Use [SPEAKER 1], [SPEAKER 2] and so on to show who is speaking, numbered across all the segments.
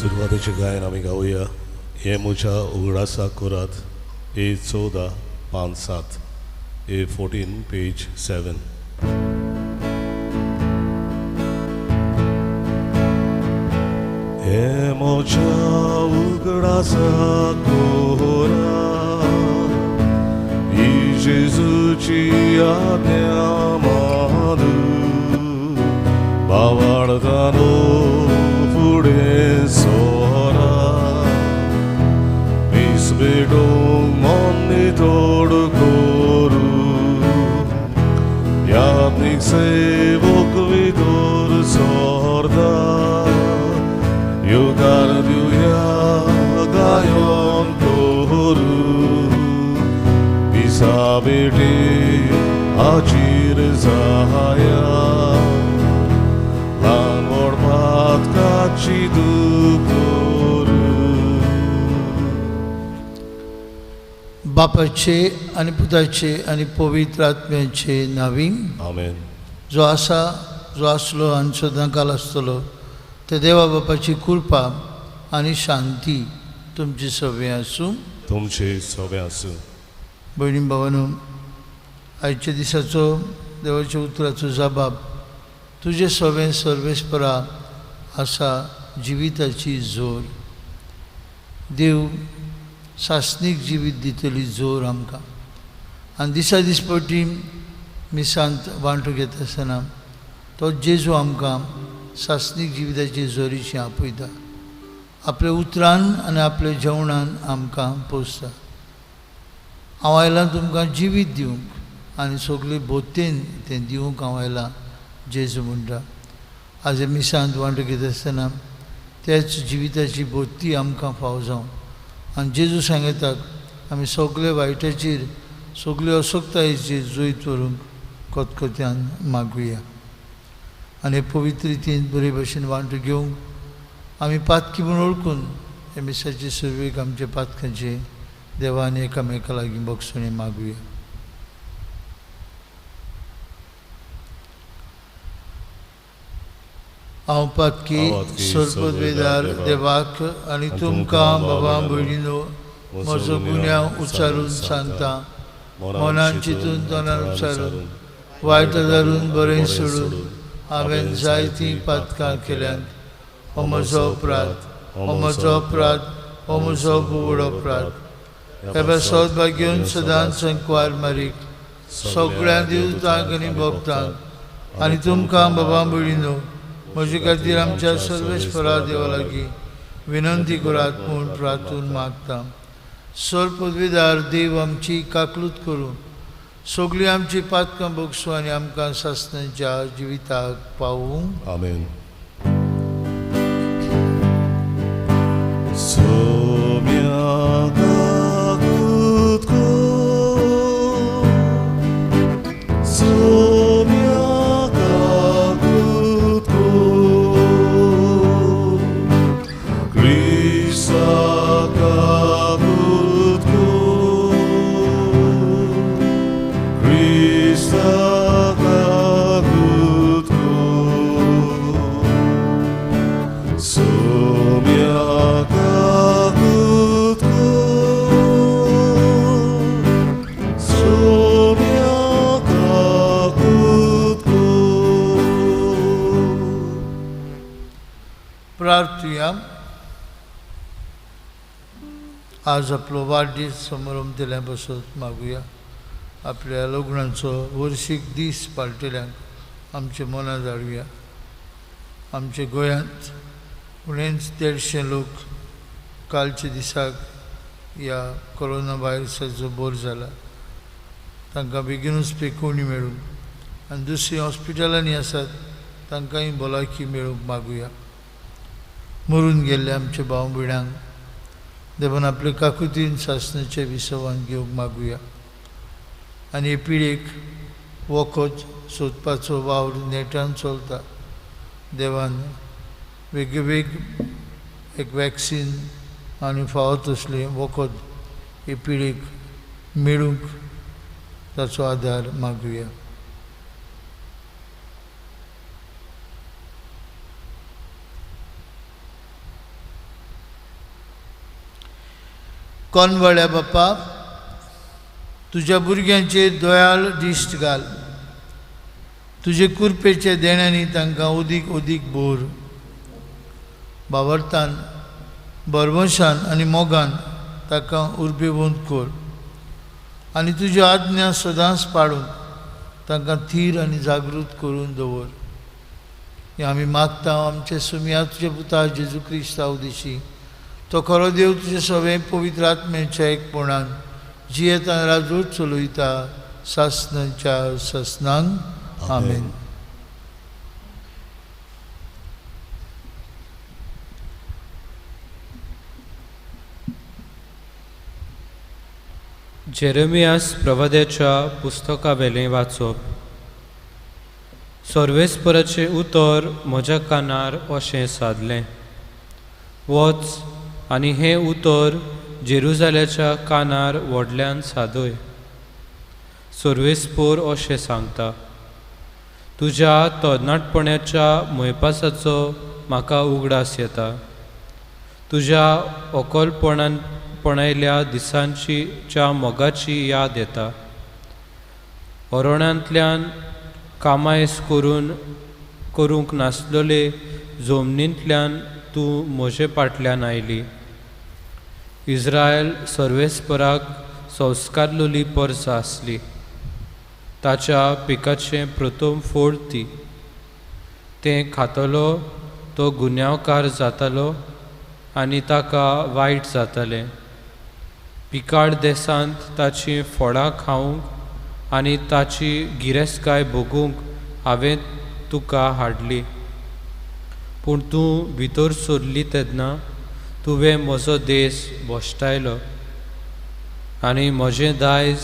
[SPEAKER 1] सुरुवातीचे गायन आम्ही गाऊया. येमुच्या उघडासा कुरात A14 5-7 A14 पेज 7. येमुच्या उघडासा कुरात ही जेजूची आज्ञा मानू भावार्थानो पुढे सोरा विस्बेडून मनी तोड करू याज्ञिक सेवक विदोर सोरदा युगार दिवया गायन करू पिसा बेटे आचीर जाया काची
[SPEAKER 2] बापाचे आणि पुताचे आणि पवित्र आत्म्याचे नावी
[SPEAKER 1] आमेन.
[SPEAKER 2] जो आसा जो आसलो आनी सदांकाल आसतलो ते देवा बापाची कृपा आणि शांती तुमची सगळे आसूं.
[SPEAKER 1] तुमचे सगळे आसूं.
[SPEAKER 2] भयणी भावांनो, आयच्या दिसाचो देवाच्या उतराचो जबाब तुझे सगळे सर्वेस्परा आसा जिविताची जोर. देव सासनीक जिवीत दितली जोर आमकां. आनी दिसा दिसपटी मिसांत वांटो घेता आसतना तो जेजू आमकां सासनीक जिविताची जोरीची आपयता. आपल्या उतरान आनी आपल्या जेवणान आमकां पोसता. हांव आयलां तुमकां जिवीत दिवंक आनी सगळे बोतेन तें दिवंक हांव आयलां जेजू म्हणटा. आज मिसांत वांटो घेता आसतना त्याच जिविताची बोत्ती आमकां फाव जावं आनी जेजू सांगतात आमी सगळे वायटाचेर सगळ्यो अशक्तायेचेर जैत व्हरूंक खतखत्यान मागुया. आनी पवित्र रितीन बरे भशेन वांटो घेवंक आमी पातकी म्हूण ओळखून हे मिसाचे सुरवेक आमचे पातकांचे देवान एकामेका लागीं बक्षणे मागुया. हांव पातकी सर्पद्वेदार देवाक आनी तुमकां बाबा भयणीनो म्हजो गुन्यांव उच्चारून सांगता. मनान चिंतून तोंडान उच्चारून वायट धरून बरें सोडून हांवें जायतीं पातकां केल्यांत. हो म्हजो अपराध, हो म्हजो अपराध, हो म्हजो बुवड अपराध. हे सौभाग्यवन सदांच संकवार मारीक सगळ्या दिवतांक आनी भक्तांक आनी तुमकां बाबा भयणीनो म्हजे खातीर आमच्या सर्वेस्परा देवा लागीं विनंती करात म्हूण प्रार्थून मागता. सर पदवीदार देव आमची काकलूत करूं सगळीं आमची पातकां बक्षूं आनी आमकां सासणाच्या जिविताक पावूं.
[SPEAKER 1] आमेन.
[SPEAKER 2] प्रार्थुया. आज आपलो वाडदीस समारंभ दिल्या बसत मागुया. आपल्या लग्नाचो वर्शीक दीस पाळटल्यांक आमचे मनां धाडुया. आमच्या गोंयांत उणेंच 150 लोक कालच्या दिसाक ह्या कोरोना व्हायरसाचो बोर जाला. तांकां बेगीनूच पेकोवणी मेळूं आनी दुसरीं हॉस्पिटलांनी आसात तांकांय भलायकी मेळूंक मागुया. मरून गेल्ल्या आमच्या भाव भयणांक देवान आपले काकुतीन सासणाच्या विसवान घेवंक मागुया. आनी हे पिळेक वखद सोदपाचो वावर नेटान चलता. देवान वेगवेग एक वॅक्सीन आनी फावो तसलें वखद हे पिळेक मेळूंक ताचो आदार मागुया. कोनवळ्या बाप्पा, तुज्या भुरग्यांचेर दयाळ दिश्ट घाल. तुजे कुरपेच्या देण्यांनी तांकां उदीक उदीक भोर. बावर्तान, बरवशान आनी मोगान ताका उर्बेवंत कर. आनी तुज्यो आज्ञा सदांच पाळून तांकां थीर आनी जागृत करून दवर. हें आमी मागता आमचे सुमया तुजे पुता जेजू क्रिस्ता उदेशी. तो खरो देव तुजे सगळे पवित्र आत्म्याच्या एकपणान जियेता राजवट चलयता सासनांच्या ससनांक. आमेन.
[SPEAKER 3] जेरेमियास प्रवाद्याच्या पुस्तका वेलें वाचप. सर्वेस्पराचें उतर म्हज्या कानार अशें सादलें. वच आनी हें उतर जेरुजाल्याच्या कानार व्हडल्यान सादय. सर्वेस्पर अशें सांगता, तुज्या तरणाटपणाच्या मोयपासाचो म्हाका उगडास येता. तुज्या ओकोलपणायल्या दिसांच्या मोगाची याद येता. अरोण्यांतल्यान कामायस करूंक नासलोले जमनींतल्यान तूं म्हजे फाटल्यान आयली. इस्रायल सर्वेस्पराक संस्कारलोली पर्स आसली. ताच्या पिकाचें प्रथम फोड ती. तें खातलो तो गुन्यांवकार जातालो आनी ताका वायट जातालें. पिकाड देसांत ताचीं फळां खावंक आनी ताची गिरेस्तकाय भोगूंक हांवें तुका हाडली. पूण तूं भितर सरली तेन्ना तुवें म्हजो देस भोश्टायलो आनी म्हजें दायज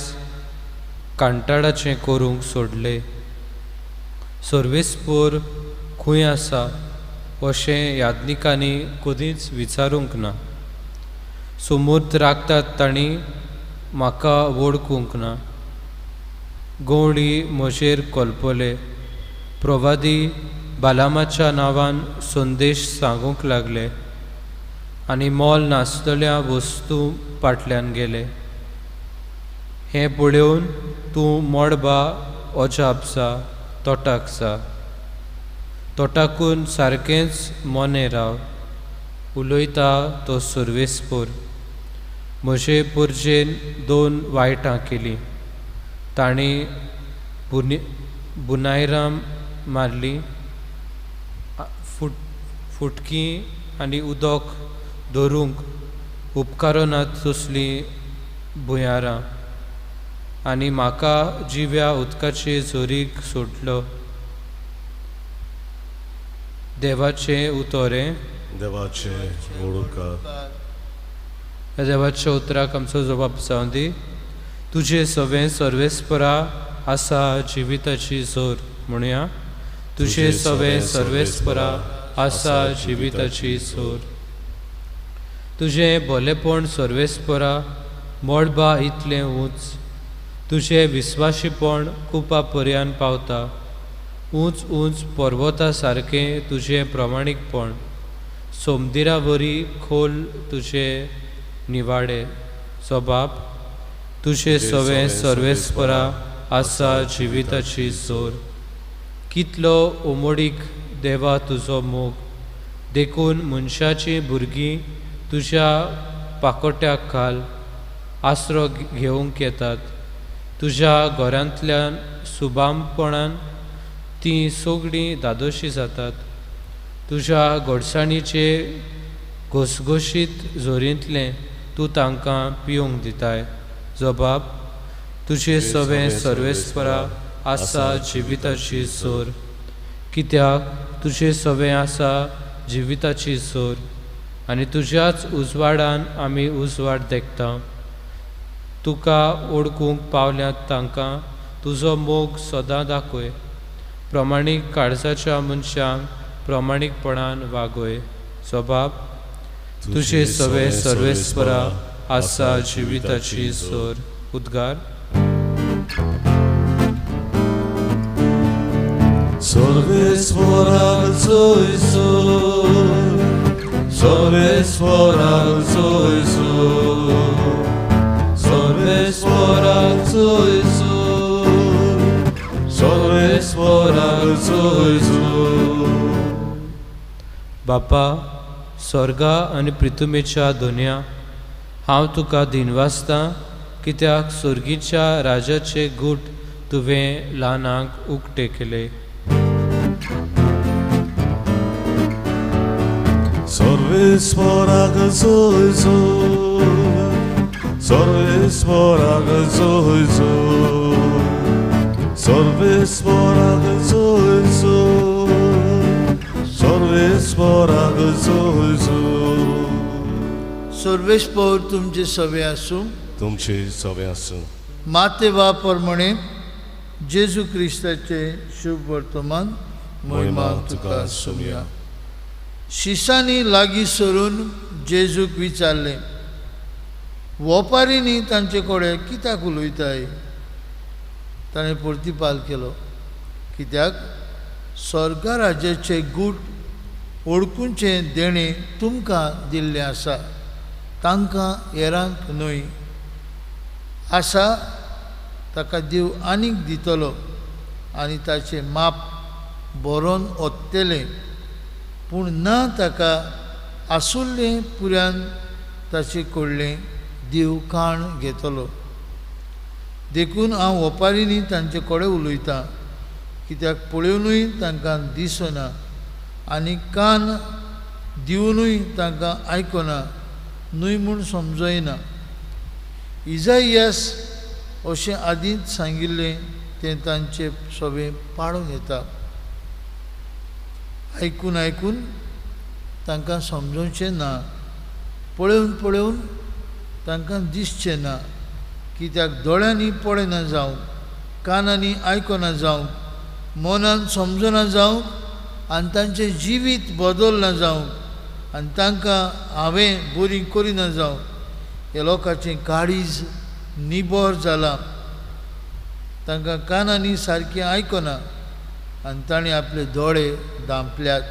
[SPEAKER 3] कांटाळाचें करूंक सोडलें. सर्वेस्पर खंय आसा अशें याज्ञिकांनी कधीच विचारूंक ना. समूर्त राखतात तांणी म्हाका वळखूंक ना. गवळी म्हजेर कोलपले. प्रवादी बालामाच्या नांवान संदेश सांगूंक लागले आनी मोल नासलेल्या वस्तू फाटल्यान गेले. हें पळोवन तूं मोडबा अजाप जा, तोटाक जा. तोटाकून सारकेंच मोने राव. उलयता तो सर्वेस्पर. म्हजे पुर्जेन 2 वायटां केलीं. तांणी बुनायराम मारली. फुटकी आनी उदक धरूंक उपकारोनात तसलीं भुंयारां आनी म्हाका जिव्या उदकाचे झरीक सोडलो. देवाचें उतोरें.
[SPEAKER 1] देवाचें ओळखार.
[SPEAKER 3] ह्या देवाच्या उतराक आमचो जबाब जावं दी. तुजे सवें सर्वेस्परा आसा जिविताची जोर. म्हणुया, तुजे सवें सर्वेस्परा आसा जिविताची जोर. तुजें भलेपण सर्वेस्परा मोडबा इतलें उंच. तुजें विस्वाशीपण कुपा पर्यान पावता. उंच उंच पर्वता सारकें तुजें प्रमाणीकपण. सोमदिरावरी खोल तुजें निवाडे. जबाब, तुजे सवें सर्वेस्परा आसा जिविताची जोर. कितलो उमोडीक देवा तुजो मोग. देखून मनशाची भुरगीं तुज्या पाकोट्याक घाल. आसरो घेवंक येतात. तुज्या घरांतल्यान सुबामपणान तीं सगळीं दादोशी जातात. तुज्या घोडसाणीचे घोसघोशीत झोरींतलें तूं तांकां पिवंक दिताय. जबाब, तुजे सवें सर्वेस्परा आसा जिविताची जोर. कित्याक तुजे सवें आसा जिविताची जोर आनी तुज्याच उजवाडान आमी उजवाड देखता. तुका ओळखूंक पावल्यात तांकां तुजो मोग सदां दाखय. प्रमाणीक काळजाच्या मनशांक प्रमाणीकपणान वागय. जबाब, तुजे सवें सर्वेस्परा आसा जिविताची जोर. उद्गार.
[SPEAKER 1] सर्वेस्पराक सोयसोर, सर्वेस्पराक सोयसोर. जोय जोय.
[SPEAKER 3] बापा, स्वर्गा आनी पृथ्वीच्या दोनया हांव तुका दिनवासतां, कित्याक सुर्गीच्या राजाचे गूट तुवें ल्हानांक उक्ते केले.
[SPEAKER 1] सर्वेस्वराक जोय जोय. सर्वेस्वराक जोय जोय. सर्वेस्वराक जोय जोय. सर्वेस्वराक जोय जोय.
[SPEAKER 2] सर्वेस्पर तुमचे सवे आसूं.
[SPEAKER 1] तुमचे सवे आसूं.
[SPEAKER 2] मातेवा प्रमाणे जेजू क्रिस्ताचे शुभ वर्तमान महिमा तुका सोमया. शिसांनी लागीं सरून जेजूक विचारलें, वोपारींनी तांचे कडेन कित्याक उलयताय? ताणें प्रतिपाल केलो, कित्याक स्वर्गा राज्याचे गूट ओळखूचें देणें तुमकां दिल्लें आसा, तांकां हेरांक न्हय. आसा ताका देव आनीक दितलो आनी ताचें माप बरोवन ओंत्तेलें, पूण ना ताका आसुल्लें पुरान ताचे कडलें देव काण घेतलो. देखून हांव ओपारींनी तांचे कडेन उलयतां, कित्याक पळोवनूय तांकां दिसना आनी कान दिवनूय तांकां आयकना, न्हय म्हूण समजयना. इजाइयास अशें आदींच सांगिल्लें तें तांचे सवें पाळून येता. आयकून आयकून तांकां समजोवचें ना, पळोवन पळोवन तांकां दिसचें ना, कित्याक दोळ्यांनी पळयना जावं, कानांनी आयकना जावं, मनान समजना जावं आनी तांचें जिवीत बदलना जावं आनी तांकां हांवें बरी करिना जावं. हे लोकांचें काळीज निबोर जालां, तांकां कानांनी सारकें आयकना आनी ताणीं आपले दोळे धांपल्यात.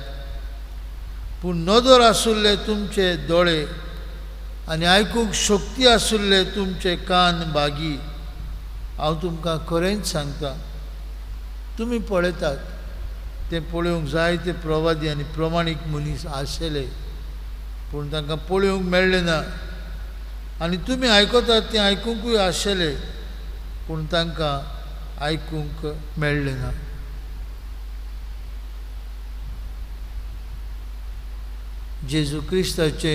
[SPEAKER 2] पूण नदर आसुल्ले तुमचे दोळे आनी आयकूंक शक्ती आसुल्ले तुमचे कान बागी. हांव तुमकां खरेंच सांगतां, तुमी पळयतात तें पळोवंक जायते प्रवादी आनी प्रमाणीक मनीस आशिल्ले, पूण तांकां पळोवंक मेळ्ळें ना. आनी तुमी आयकतात तें आयकूंकूय आशिल्ले, पूण तांकां आयकूंक मेळ्ळें ना. जेजू क्रिस्ताचे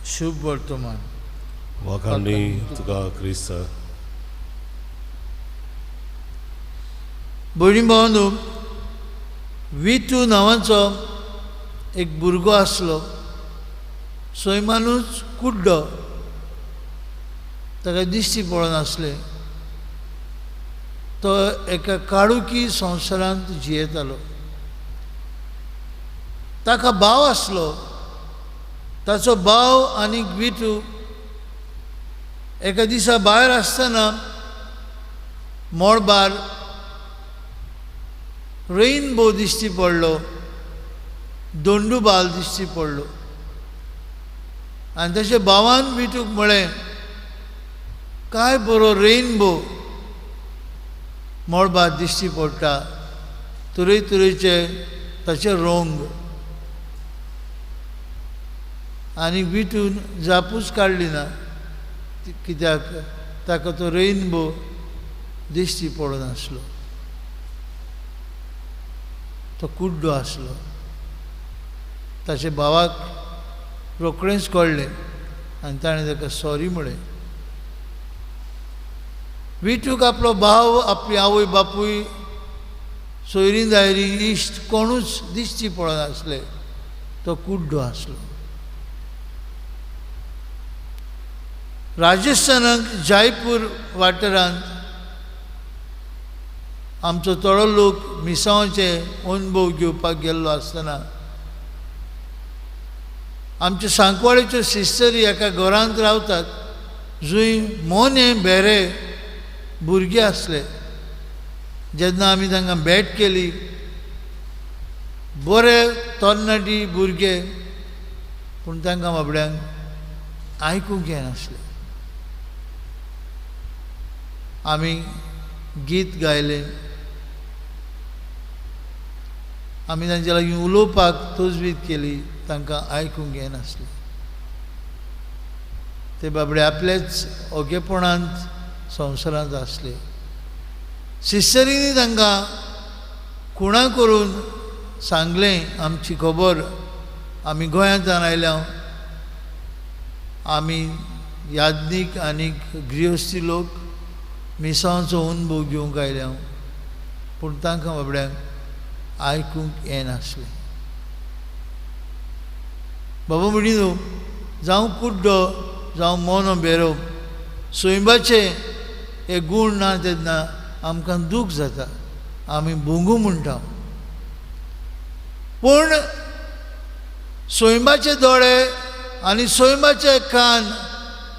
[SPEAKER 2] शुभ वर्तमान.
[SPEAKER 1] वाखाणणी तुका क्रिस्त.
[SPEAKER 2] भयणी भावांनो, विटू नांवाचो एक भुरगो आसलो. सैमानूच कुड्डो, ताका दिश्टी पडनासलें. तो एका काळुकी संवसारांत जियेतालो. ताका भाव आसलो. ताचो भाव आनीक विटू एका दिसा भायर आसतना मळबार रेनबो दिश्टी पडलो, दोंडूबाल दिश्टी पडलो. आनी ताच्या भावान विटूक म्हळें, काय बरो रेनबो मळबार दिश्टी पडटा, तरेतरेचे ताचे रंग. आनी विटून जापूच काडली ना, कित्याक ताका तो रेनबो दिश्टी पडनासलो. तो कुड्डो आसलो. ताच्या भावाक रोखडेंच कळ्ळें आनी ताणें ताका सॉरी म्हळें. विटूक आपलो भाव, आपली आवय बापूय, सोयरीं दायरीं, इश्ट कोणूच दिश्टी पडनासले. तो कुड्डो आसलो. राजस्थानाक जयपूर वाठारांत आमचो थोडो लोक मिसांवाचे अनुभव घेवपाक गेल्लो आसतना आमचे सांकवाळेच्यो सिस्टरी एका घरांत रावतात, जंय मोने बेरे भुरगे आसले. जेन्ना आमी तांकां भेट केली, बरे तरणाटी भुरगे, पूण तांकां बाबड्यांक आयकूंक येनासलें. आमी गीत गायलें, आमी तांचे लागीं उलोवपाक तोजवीज केली, तांकां आयकूंक येनासलें. ते बाबडे आपलेच ओगेपणांत संवसारांत आसले. सिस्टरींनी तांकां खुणा करून सांगलें आमची खबर, आमी गोंयांतल्यान आयल्या, आमी याज्ञीक आनीक गृहस्थी लोक मिसांचो अनुभव घेवंक आयल्या, पूण तांकां बाबड्यांक आयकूंक येनासलें. बाबा म्हणिनो, जावं कुड्डो जावं मोनो बेरो, सोयंबाचे हे गूण ना तेन्ना आमकां दूख जाता, आमी भोंगू म्हणटा. पूण सोयंबाचे दोळे आनी सोयंबाचे कान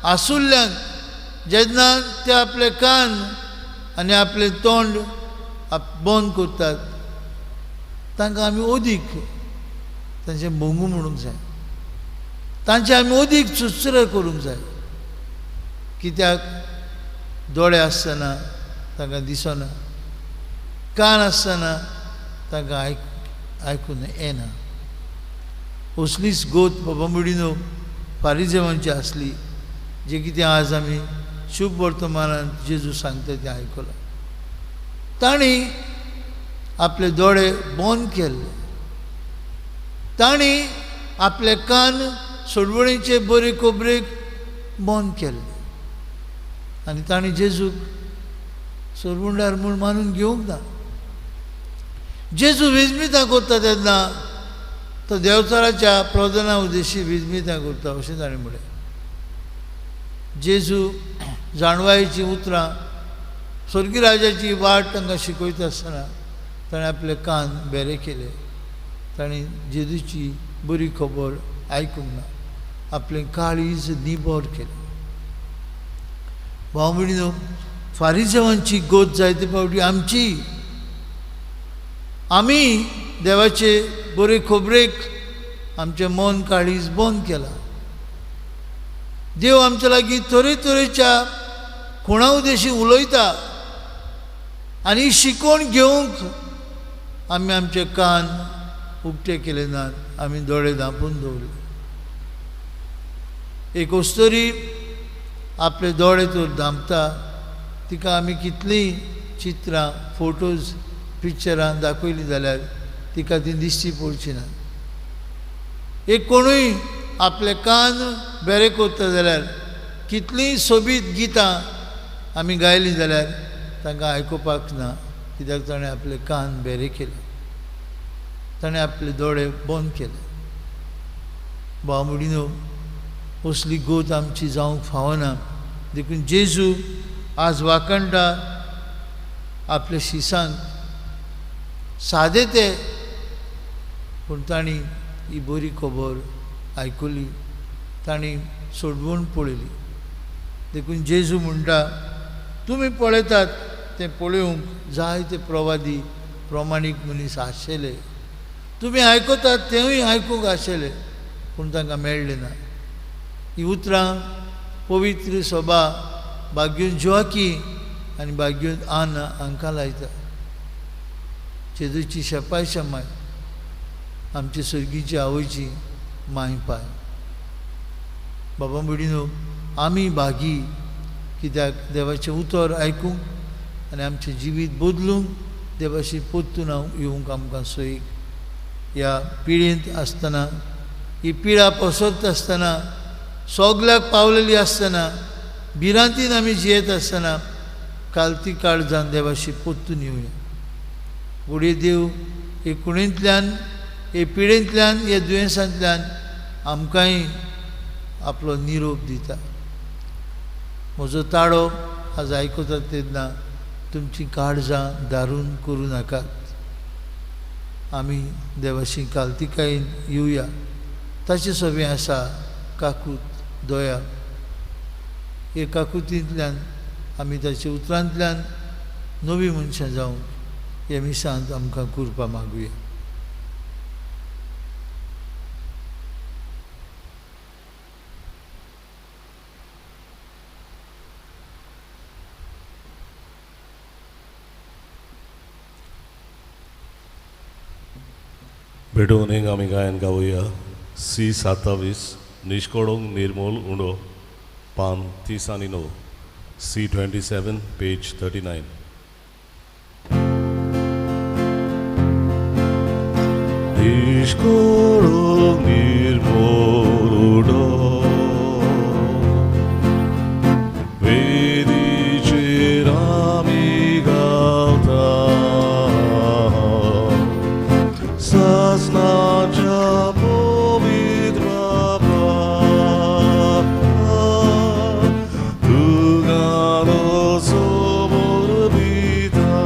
[SPEAKER 2] आसुल्ल्यान जेन्ना ते आपले कान आनी आपले तोंड बंद करतात, तांकां आमी ओदीक तांचें भोंगू म्हणूंक जाय, तांचे आमी ओदीक सुस्र करूंक जाय. कित्याक दोळे आसतना तांकां दिसना, कान आसतना तांकां आयकून येना. असलीच गोत बाबा मुडिनो फारिजेवांची आसली, जे कितें आज आमी शुभ वर्तमानांत जेजू सांगता तें आयकलां. तांणी आपले दोळे बंद केल्ले, तांणी आपले कान सोडवणीचे बरे खोबरेक बंद केल्ले, आनी तांणी जेजूक सोडवणदार म्हूण मानून घेवंक ना. जेजू विजमितां करता तेन्ना तो देवचाराच्या प्रधाना उद्देशी विजमितां करता अशें ताणें म्हळें. जेजू जाणवायेचीं उतरां, स्वर्गीराजाची वाट तांकां शिकयता आसतना ताणें आपले कान बेरे केले. ताणें जेजूची बरी खबर आयकूंक ना, आपलें काळीज निबोर केलें. भाव भयणीनो, फारिजेवांची गोत जायते फावटी आमची. आमी देवाचे बरे खबरेक आमचें मन काळीज बंद केलां. देव आमचे लागीं तरेतरेच्या खुणा उद्देशी उलयता, आनी शिकोवन घेवंक आमी आमचे कान उक्ते केले नात, आमी दोळे धांपून दवरले. एक अस्तरी आपले दोळे तर धांपता, तिका आमी कितलीं चित्रां, फोटोज, पिक्चरां दाखयलीं जाल्यार तिका ती दिश्टी पडची ना. एक कोणूय आपले कान बेरे करता जाल्यार कितलींय सोबीत गितां आमी गायलीं जाल्यार तांकां आयकुपाक ना, कित्याक ताणें आपले कान बेरे केले, ताणें आपले दोळे बंद केले. भाव भयणीनो, असली गोत आमची जावंक फावना. देखून जेजू आज वाकणटा आपल्या शिसांक, सादे ते, पूण तांणी ही बरी खबर आयकुली, तांणी सोडवून पळयली. देखून जेजू म्हणटा, तुमी पळयतात तें पळोवंक जायते प्रवादी प्रमाणीक मनीस आशिल्ले, तुमी आयकतात तेंवूय आयकूंक आशिल्ले, पूण तांकां मेळ्ळें ना. ही उतरां पवित्र सभा भाग्योन जोआकी आनी भाग्योन आना हांकां लायता. जेजूची शेपाय शमाय, आमचे सर्गीची आवयची माय पाय. बाबा भयणीनो, आमी भागी, कित्याक देवाचें उतर आयकूंक आनी आमचें जिवीत बदलूंक देवाशी पोत्तून येवंक आमकां सोयीक. ह्या पिळेंत आसतना, ही पिळा पसरता आसतना, सोगल्याक पावलेली आसतना, भिरांतीन आमी जियेत आसतना कालती काळजान देवाशी पोत्तून येवया. घोडये देव हे कुणेंतल्यान, हे पिळेंतल्यान, हे दुयेंसांतल्यान आमकांय आपलो निरोप दिता. म्हजो ताळो आज आयकतात तेन्ना तुमची काळजां दारून करूं नाकात. आमी देवाशी कालतिकायेन येवया. ताचें सगळें आसा काकूत, दया. हे काकुतींतल्यान आमी ताच्या उतरांतल्यान नवी मनशां जावंक हे मिसांत आमकां कृपा मागुया.
[SPEAKER 1] पेटोवनीक आमी गायन गावुया C27 निश्कोडोंग निर्मोल उंडो पान 39 C27 page 39. Niszkolog निर्मोल वेदीचेर आमी गावता सासणाच्या पवित्र तुगालो समोर बिता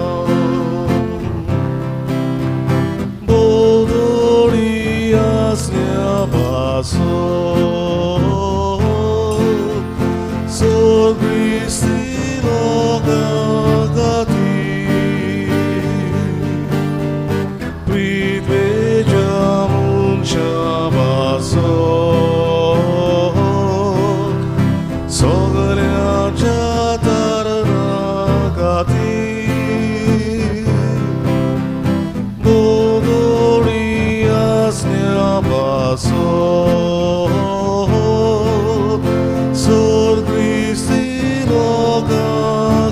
[SPEAKER 1] बोदोडी आसल्या पासो Cristi logagati Pritvejamun shabaso Sogalyacha taranagati Bodorias nyabaso Sor Cristi logagati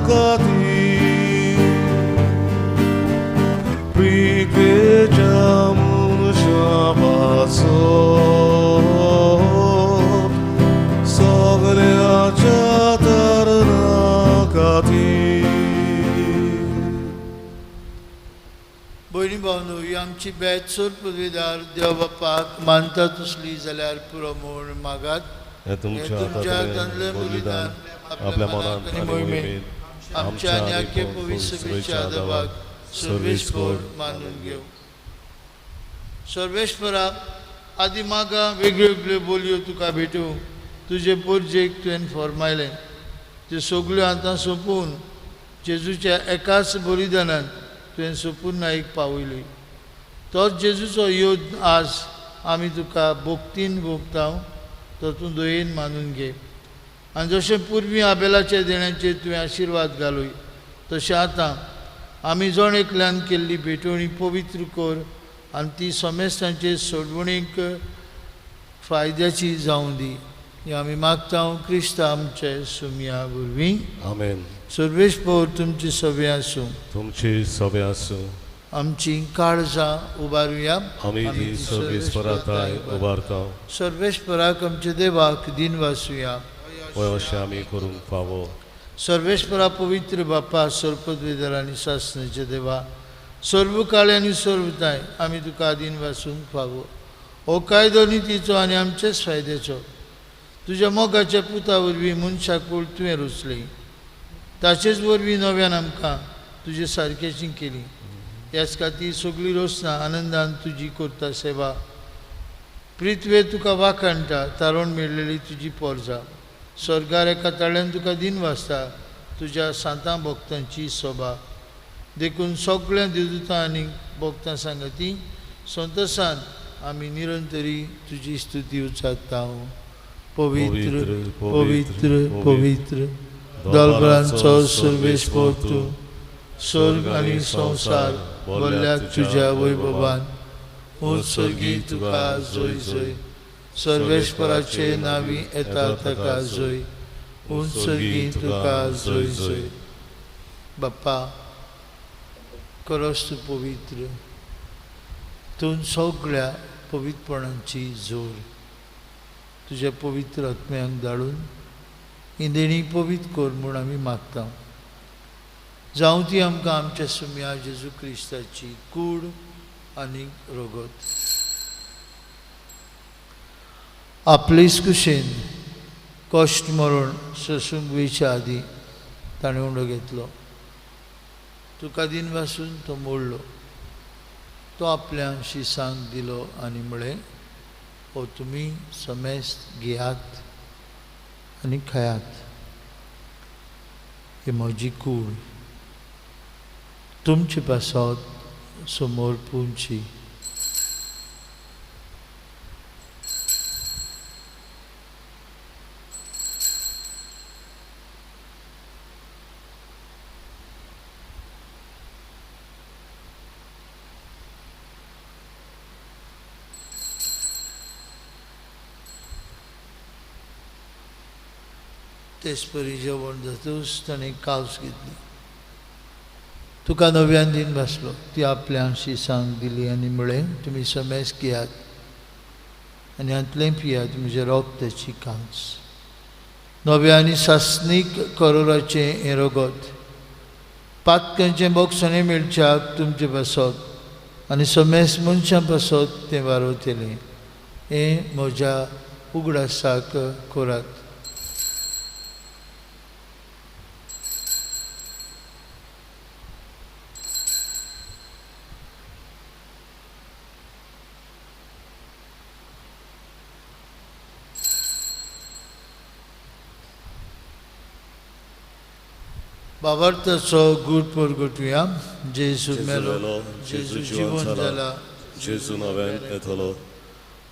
[SPEAKER 1] Pritvejamun shabaso Sogalyacha taranagati.
[SPEAKER 2] भयणी भावनो ही आमची बॅच सोर पदवीदार देव बापाक मानता तसली जाल्यार पुरो म्हूण मागात.
[SPEAKER 1] हे तुमच्या हातांतले बलिदान आपल्या मनात आणि मोहिमेत
[SPEAKER 2] आमच्या आणि आख्खे पवित्र सभेच्या आदवाक सर्वेस्पर मानून घेऊ. सर्वेस्पराक आदी मागा वेगळ्यो वेगळ्यो बोलयो तुका भेटूं तुजे पोरजेक तुवें फरमायलें त्यो सगळ्यो आतां सोंपून जेजूच्या एकाच बलिदानान तुवें सोंपून नायक पावयली. तोच जेजूचो योद आज आमी तुका भोक्तीन भोगता तातूंत दयेन मानून घे. आनी जशें पुर्वी आबेलाच्या देण्याचेर तुवें आशिर्वाद घालूय तशें आतां आमी जण एकल्यान केल्ली भेटवणी पवित्र कर आनी ती समेस्तांचे सोडवणीक फायद्याची जावं दी. ही आमी मागता क्रिस्ता आमचे सुमया वरवीं.
[SPEAKER 1] आमेन.
[SPEAKER 2] सर्वेस्पर तुमची सभे आसूं.
[SPEAKER 1] तुमची सभे आसूं.
[SPEAKER 2] आमची काळजां उबारुया.
[SPEAKER 1] आमी ती सर्वेस्पराताय उबारता.
[SPEAKER 2] सर्वेस्पराक आमचे देवाक दिन वासुया.
[SPEAKER 1] होय अशें आमी करूंक फावो.
[SPEAKER 2] सर्वेस्परा पवित्र बापा सर्पद्वेदर आनी सासणेचे देवा सर्व काळे आनी सर्वताय आमी तुका दिन वासूंक फावो. हो कायदो नितीचो आनी आमचेच फायद्याचो तुज्या मोगाच्या पुता वरवीं मनशाक पळ तुवें रचली. ताचेच वरवीं नव्यान आमकां तुजे सारकेची केली. ह्याच खातीर सगळीं रोसना आनंदान तुजी करता सेवा. प्रित्वे तुका वाखाणटा तारण मेळलेली तुजी पोरजा. स्वर्गार एका ताळ्यान तुका दिन वाजता तुज्या सांतां भक्तांची सोबा. देखून सगळ्या देवदूतां आनी भक्तां सांगती संतोशान आमी निरंतरी तुजी स्तुती उचारता. पवित्र पवित्र पवित्र दोलबरांचो सर्वेस्पर तूं स्वर्ग आनी संवसार भरल्यात तुज्या वैभवान. उत्सर्गी तुका जय जय. सर्वेस्पराचे नावी येता ताका जय. उत्सर्गी तुका जय जय. बाप्पा करस तूं पवित्र. तूं सगळ्या पवित्रपणांची जोर तुज्या पवित्र आत्म्यांक धाडून ही देणी पवित्र कर म्हूण आमी मागता. जावं ती आमकां आमच्या सुम्या जेजू क्रिस्ताची कूड आनी रोगत. आपलेच कुशेन कश्ट मरण सोसूंक वयच्या आदी ताणें उंडो घेतलो. तुका दिन वासून तो मोडलो. तो आपल्या शिसांक दिलो आनी म्हळें हो तुमी समेस्त घेयात आनी खायात. ही म्हजी कूड तुमचे पासत समोर पुंची. तेचपरी जेवण जातूच ताणें कावस घेतली. तुका नव्यान दिन बसलो, ती आपल्याशी सांग दिली आनी म्हळें, तुमी समेज घेयात आनी हातूंतलें पियात, म्हज्या रोगताची कांस. नव्यानी सासणीक करोराचें हें रगत पातकांचें बोगसणें मेळच्याक तुमचे पासत आनी समेज मनशां पासत तें वारयतलें. हें म्हज्या उगडासाक करात. बाबार्थाचो गूट परगटुया. जेजू मेलो, जेजू जिवन जाला,
[SPEAKER 1] जेजू नव्यान येतलो.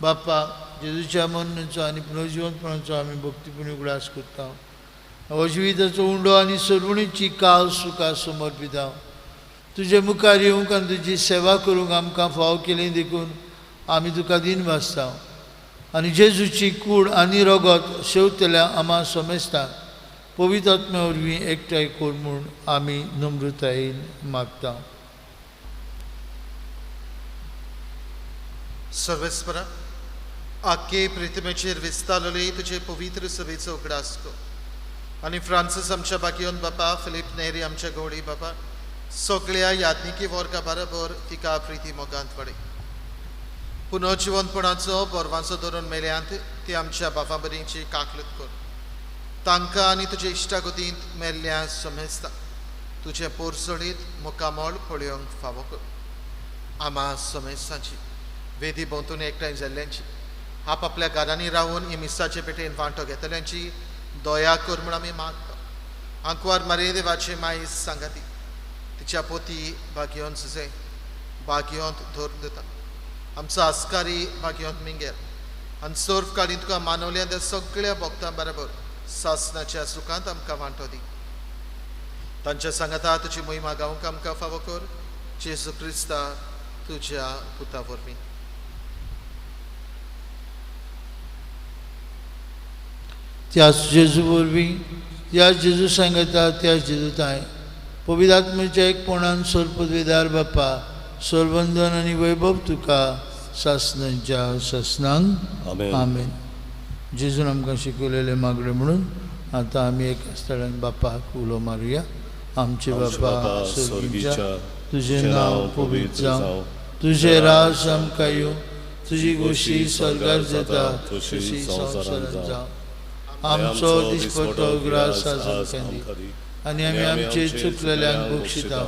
[SPEAKER 2] बापा, जेजूच्या मरणाचो आनी पुनर्जिवनपणाचो आमी भक्तीपणी उगडास करता. अजिविताचो उंडो आनी सरवणीची काल सुखा समर्पिता. तुजे मुखार येवंक आनी तुजी सेवा करूंक आमकां फाव केलें देखून आमी तुका दिन वाजता. आनी जेजूची कूड आनी रगत शेवतल्या आम्हा समेजता. पवित्र आत्म्या वरवीं एकठांय कोर म्हूण आमी नम्रतायेन मागता.
[SPEAKER 4] सर्वेस्परा, आख्खे प्रितमेचेर विस्तारले तुजे पवित्र सभेचो उगडास कर. आनी फ्रांसीस आमच्या बाकीयोन बापा, फिलीप नेरी आमच्या गवळी बापा, सगळ्या याज्ञिकी वर्गा बरोबर तिका प्रिती मोगांत पडे. पुनर्जिवनपणाचो बोरवांचो धरून मेल्यांत ती आमच्या बापा बरींची काकलत कर. तांकां आनी तुजे इश्टागतींत मेल्ल्या समेजता तुजे पोरसणीत मुकामोळ पळोवंक फावो कर. आम्हा समेजतांची वेदी भोंवतून एकठांय जाल्ल्यांची, आपआपल्या घरांनी रावून ही मिसाचे पेटेन वांटो घेतल्यांची दया कर म्हूण आमी मागता. आंकवार मारे देवाचे मायज सांगाती तिच्या पोती बागयोन झुजे बागयोंत धरून दिता. आमचो आस्कारी बागयोंत मिंगेर आनी सर्व काळी तुका मानवल्या त्या सगळ्या भक्तां बरोबर सासणाच्या सुखांत आमकां वांटो दी. तांच्या सांगाता तुजी मोहिमा गावंक आमकां फावो कर. जेजू क्रिस्ता तुज्या पुता वरवीं.
[SPEAKER 2] त्याच जेजू वरवीं, त्या जेजू सांगता त्या जेजूताय पवित्र आत्म्याच्या एकपणान सरपदवेदार बापा, सरवंदन आनी वैभव तुका सासणांच्या सासणांक.
[SPEAKER 1] आमेन.
[SPEAKER 2] आमेन. जेजून आमकां शिकवलेले मागणे म्हणून आतां आमी एका स्थळान बापाक उलो मारुया. आमचे बापा स्वर्गीच्या, तुजें नांव पवित्र जावं, तुजें राज आमकां येवं, तुजी गोशी स्वर्गार जाता तशी संवसारांत जावं. आमचो दिसपट्टो ग्रास आज आमकां दी, आनी आमी आमचे चुकलेल्यांक बक्षिता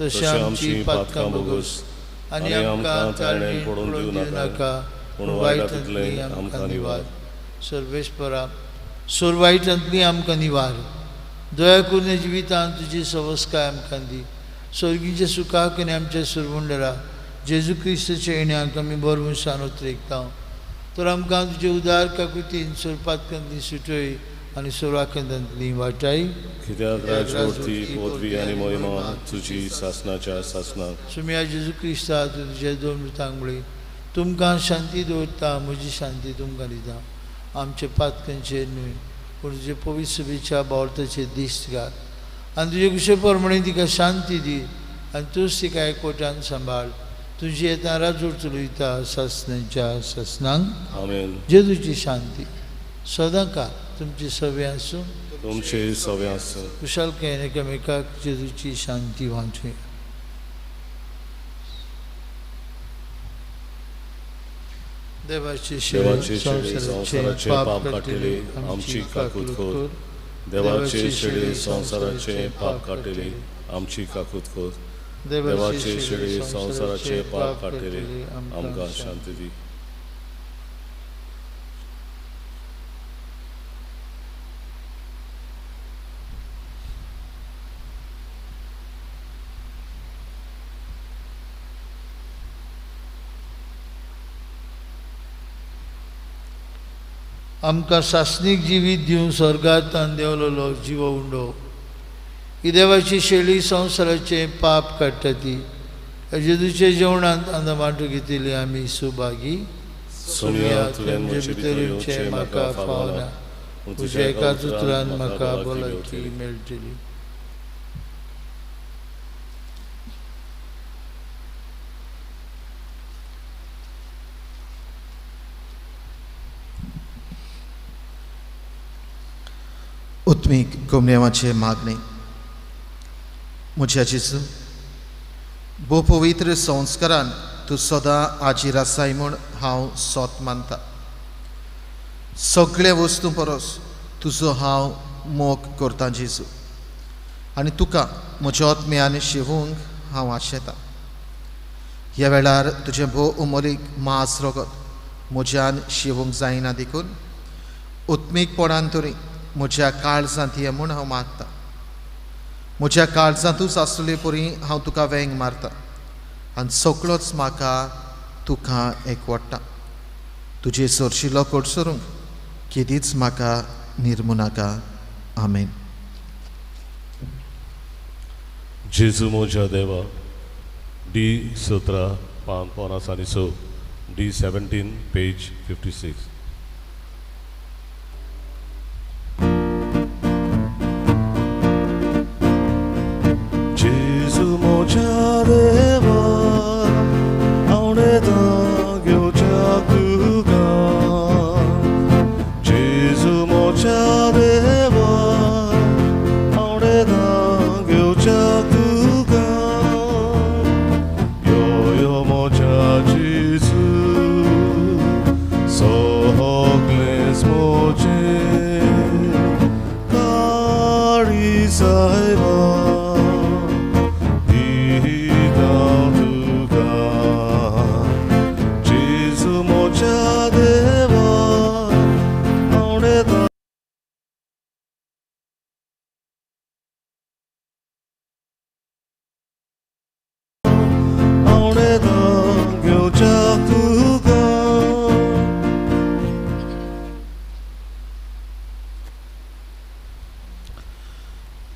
[SPEAKER 2] तशें आमची पातकां बोगोस आनी आमकां ताळमेळ पडूंक दिवं नाका, पूण वायटांतली आमकां निवार. सर्वेस्परा, वायटांतली आमकां निवार. दया करून जिवितांत तुजी सवस्काय आमकां दी. स्वर्गीच्या सुखाक आनी आमच्या सुरवंडरा जेजू क्रिस्ताच्या येण्याक आमी बरमुसान उतरेकता. तर आमकां तुजे उदार काकुतीन सुरपातकांतली सुटय आनी सुराखंडांतली वाटाय.
[SPEAKER 1] कित्याक राजवटी पदवी आनी मोहिमा तुजी सासणाच्या सासणाक.
[SPEAKER 2] सुम्या जेजू क्रिस्ता तुजे दोन मृतांक मुळे तुमकां शांती दवरता, म्हजी शांती तुमकां दिता. आमचे पातकांचेर न्हय पूण तुजे पवित्र सभेच्या बावर्थाचेर दिश्ट घाल आनी तुजे कुशे प्रमाणे तिका शांती दी आनी तूंच तिका एकवटान सांबाळ. तुजी येता राजवट चलयता सासणांच्या सासणांक.
[SPEAKER 1] आमेन.
[SPEAKER 2] जेजूची शांती सदां काळ तुमची सवे आसूं.
[SPEAKER 1] तुमचे सवे आसूं.
[SPEAKER 2] कुशलकायेन एकामेकाक जेजूची शांती वांचूया. देवाचे
[SPEAKER 1] देवाचे शेळे संसाराचे पाप काटिले आमची काकूत कर. देवाचे शेळे संसाराचे पाप काटिले आमची काकूत कर. देवाचे शेळे संसाराचे पाप काटिले आमकां शांती दी.
[SPEAKER 2] आमकां सासणीक जिवीत दिवन स्वर्गांत देंवलेलो जिव उंडो ही देवाची शेळी संवसाराचे पाप काडटा ती. जेजूचे जेवणांत आंदमाटो घेतिल्ली आमी सुभागी.
[SPEAKER 1] सोनिया तुवें म्हजे भितर येवचें म्हाका फावना,
[SPEAKER 2] तुझ्या एकाच उतरान म्हाका भलायकी मेळटली.
[SPEAKER 4] उत्मीक गुमनेवाचे मागणे. म्हज्या जेजू, भोव पवित्र संस्कारान तूं सदां आजीर आसाय म्हूण हांव सोत मानता. सगळे वस्तू परस तुजो हांव मोग करतां जेजू, आनी तुका म्हज्या आत्म्यान शिवूंक हांव आशेतां. ह्या वेळार तुजें भोव उमोलीक मांस रगत म्हज्यान शिवूंक जायना देखून उत्मीकपणान तरी म्हज्या काळजांत ये म्हूण हांव मागतां. म्हज्या काळजांतूच आसले परी हांव तुका वेंग मारतां, आनी सगळोच म्हाका तुका एकवडटा. तुजे सरशिलो कोडसरूंक केदीच म्हाका निर्मुनाका. आमेन.
[SPEAKER 1] जेजू म्हज्या देवा. D17 पानास आनी 6 D17 पेज 56. जेजू म्हज्या देवा, आवडेता घेवच्याक तुका. जेजू म्हज्या देवा, आवडेता घेवच्याक तुका. यो यो म्हज्या जेजू, सगळेंच म्हजें काळी सायबा.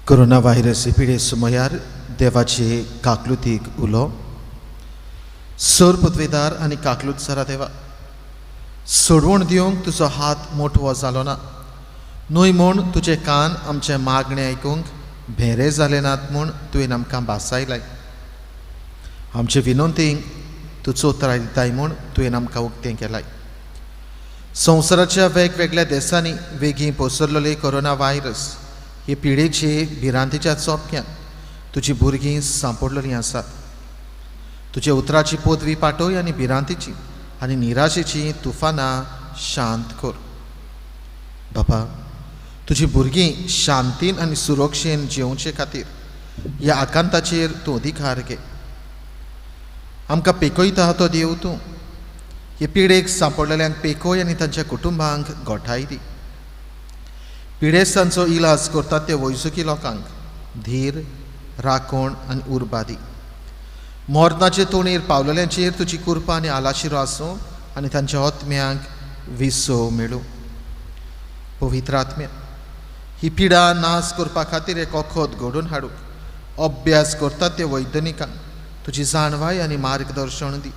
[SPEAKER 4] कोरोना व्हायरस पिडे सुमयार देवाचे काकलुतीक उलो. सर पदवेदार आनी काकलूत सरा देवा, सोडवण दिवंक तुजो हात मोठवो जालो ना. न्हय म्हूण तुजे कान आमचे मागणे आयकूंक भेरे जाले नात म्हूण तुवें आमकां भासायलाय. आमचे विनंतींक तूं चोत्राय दिताय म्हूण तुवें आमकां उक्तें केलाय. संवसाराच्या वेगवेगळ्या देशांनी वेगीं पसरलेले कोरोना व्हायरस हे पिडेचे भिरांतीच्या चोपक्यान तुजी भुरगीं सांपडलेलीं आसात. तुजे उतराची पदवी पाठय आनी भिरांतीची आनी निराशेची तुफानां शांत कर. बाबा, तुजी भुरगीं शांतीन आनी सुरक्षेन जेवचे खातीर ह्या आकांताचेर तूं अधिकार घे. आमकां पेकयता तो देव तूं. हे पिडेक सांपडलेल्यांक पेकय आनी तांच्या कुटुंबांक घोटाय दी. पिडेस्तांचो इलाज करतात ते वैजकी लोकांक धीर, राखण आनी उर्बा दी. मोर्नाचे तोणेर पावलेल्यांचेर तुजी कृपा आनी आलाशिरो आसूं आनी तांच्या आत्म्यांक विसो मेळूं. पवित्र आत्म्या, ही पिडा नाश करपा खातीर एक वखद घडोवन हाडूंक अभ्यास करतात ते वैज्ञानिकांक तुजी जाणवाय आनी मार्गदर्शन दी.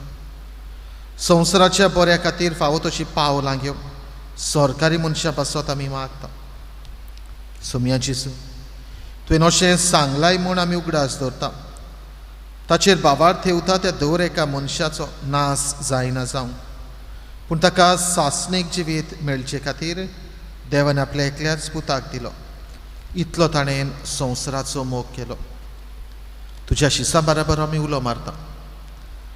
[SPEAKER 4] संवसाराच्या बऱ्या खातीर फावो तशी पावलां घेवं सरकारी मनशां पासत आमी मागता. सोम्या जेजू, तुवें अशें सांगलाय म्हूण आमी उगडास दवरता. ताचेर बाबार थेवता त्या दर एका मनशाचो नाश जायना जावं, पूण ताका सासणीक जिवीत मेळचे खातीर देवान आपल्या एकल्याच पुताक दिलो. इतलो ताणें संवसाराचो मोग केलो. तुज्या शिसा बराबर आमी उलो मारता.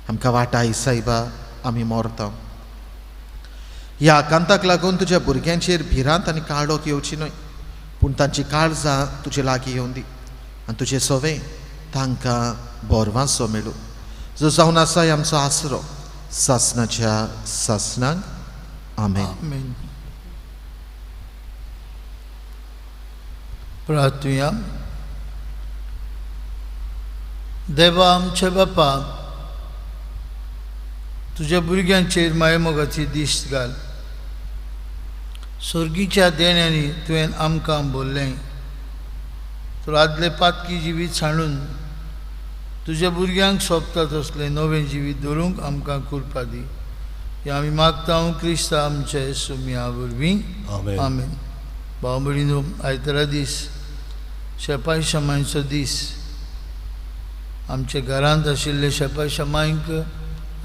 [SPEAKER 4] आमकां वाटाय सायबा, आमी मोरता. ह्या आकांताक लागून तुज्या भुरग्यांचेर भिरांत आनी काळोख येवची न्हय, पूण तांची काळजां तुजे लागीं येवन दी आनी तुजे सवें तांकां बोरवांचो मेळूं. जो जावन आसाय आमचो आसरो सासणाच्या सासणांक. आमेन.
[SPEAKER 2] आमेन. प्रार्थुया. देवा आमच्या बापा, तुज्या भुरग्यांचेर मायेमोगाची दिश्ट घाल. स्वर्गीच्या देण्यांनी तुवें आमकां बोल्लें, तर आदले पातकी जिवीत सांडून तुज्या भुरग्यांक सोबता तसलें नवें जिवीत दवरूंक आमकां कृपा दी. हें आमी मागता क्रिस्ता आमचे सुमया वरवीं.
[SPEAKER 1] आमेन.
[SPEAKER 2] आमेन. भाव भयणीनो, आयतारा दीस शेपाय शमायचो दीस. आमच्या घरांत आशिल्ले शेपाय शमायंक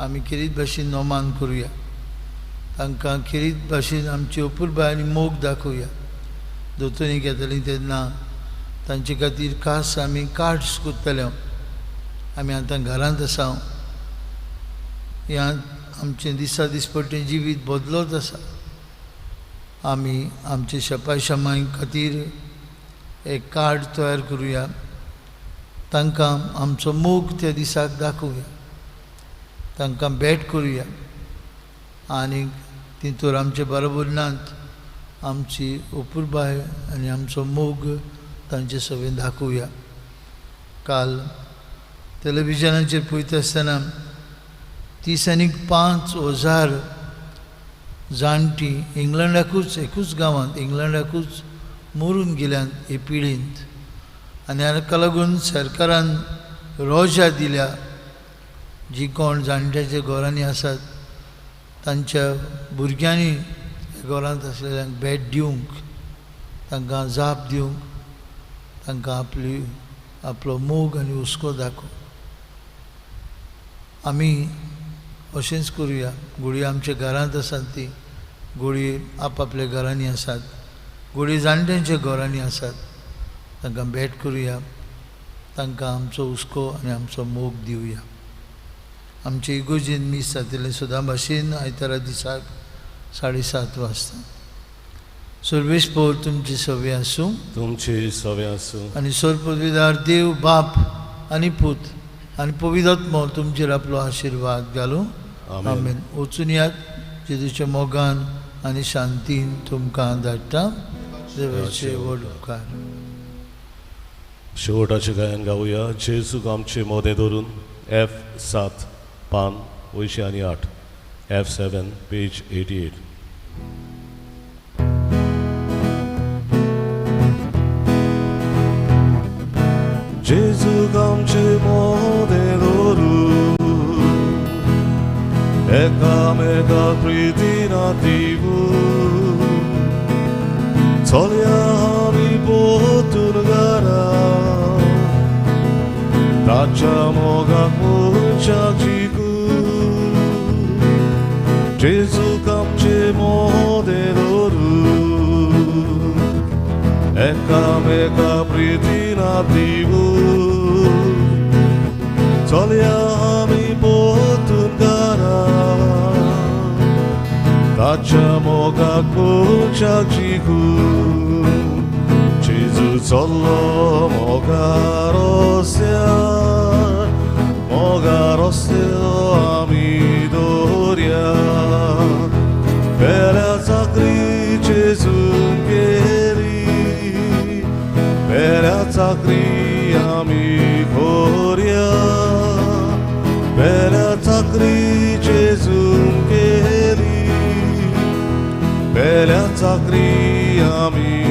[SPEAKER 2] आमी किरीत भाशेन नोमान करुया. तांकां किरीत भाशेन आमची अपुरबाय आनी मोग दाखोवया. दोतोरी घेतली तेन्ना तांचे खातीर खास आमी कार्ड्स करतले. आमी आतां घरांत आसा. ह्या आमचें दिसा दिसपट्टें जिवीत बदलत आसा. आमी आमचे शेपाय शमाय खातीर एक कार्ड तयार करुया. तांकां आमचो मोग त्या दिसाक दाखोवया. तांकां भेट करुया. आनी तितूर आमचे बरोबरनांत आमची अपुरबाय आनी आमचो मोग तांचे सवेन दाखोवया. काल टेलिव्हिजनाचेर पळयता आसतना 35,000 जाणटी इंग्लंडाकूच, एकूच गांवांत इंग्लंडाकूच मरून गेल्यात हे पिडींत. आनी हाका लागून सरकारान रोजा दिल्या. जी कोण जाणट्याच्या घरांनी आसात तांच्या भुरग्यांनी घरांत आसलेल्यांक भेट दिवंक, तांकां जाप दिवंक, तांकां आपलो मोग आनी हुस्को दाखोवंक. आमी अशेंच करुया. घोडी आमच्या घरांत आसात ती, घोडी आपआपल्या घरांनी आसात, घोडी जाणट्यांच्या घरांनी आसात. तांकां भेट करुया. तांकां आमचो हुस्को आनी आमचो मोग दिवया. आमचे इगोर्जेन मीस जातले सदां भाशेन आयतारा दिसाक 7:30 वाजता. सर्वेस्पर तुमची सवे आसूं.
[SPEAKER 1] तुमची सवे आसूं.
[SPEAKER 2] आनी सर्वपदवीदार देव बाप आनी पूत आनी पवित्रात्मो तुमचेर आपलो आशिर्वाद घालूं. आमेन. वचून यात. जेजूच्या मोगान आनी शांतीन तुमकां धाडटा. देवाचे व्हड उपकार.
[SPEAKER 1] शेवटाचें गायन गावया. जेजूक आमचे मोदें धरून. F7 पान 208. F7 page 88. जेजूक आमचे मोदें धरून एकामेकाक प्रितीन दिवूं चलया आमी पोतून घरा ताच्या मोगाक मनशाक जिखून. जेजूक आमचे मोदें धरून एकामेकाक प्रितीन दिवूं चलया आमी पोतून घरा ताच्या मोगाक मनशाक जिखून. जेजू चल्लो मोगा रस्त्यार आमी दोरया. बेल्या चाकरी जेजून गेली, बेल्या चाकरी आमी खोरया. बेल्या चाकरी जेजून गेली, बेल्या चाकरी आमी